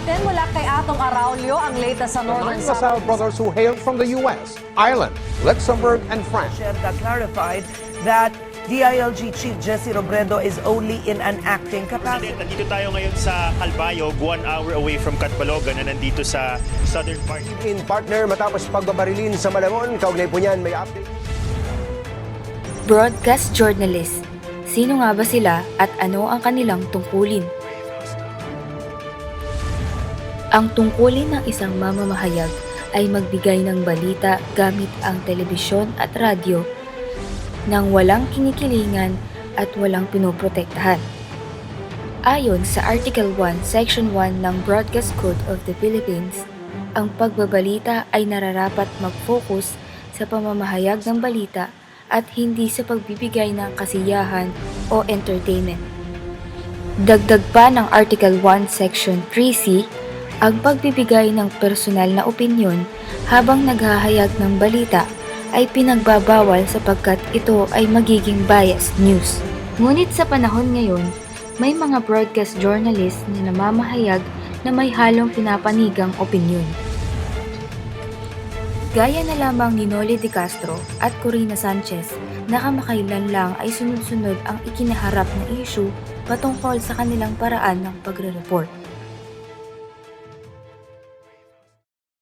natin mula kay Atong Araulio ang latest sa Northern Nine LaSalle brothers who hailed from the U.S., Ireland, Luxembourg, and France. That clarified that DILG Chief Jesse Robredo is only in an acting capacity. Nandito tayo ngayon sa Calbayog, 1 hour away from Catbalogan na nandito sa southern part. In partner matapos pagbabarilin sa Malamon, kaugnay po niyan may update. Broadcast journalist. Sino nga ba sila at ano ang kanilang tungkulin? Ang tungkulin ng isang mamamahayag ay magbigay ng balita gamit ang telebisyon at radyo nang walang kinikilingan at walang pinoprotektahan. Ayon sa Article 1, Section 1 ng Broadcast Code of the Philippines, ang pagbabalita ay nararapat mag-focus sa pamamahayag ng balita at hindi sa pagbibigay ng kasiyahan o entertainment. Dagdag pa ng Article 1, Section 3C, ang pagbibigay ng personal na opinyon habang naghahayag ng balita ay pinagbabawal sapagkat ito ay magiging biased news. Ngunit sa panahon ngayon, may mga broadcast journalists na namamahayag na may halong pinapanigang opinyon. Gaya na lamang ni Noli De Castro at Corina Sanchez na kamakailan lang ay sunod-sunod ang ikinaharap na issue patungkol sa kanilang paraan ng pagre-report.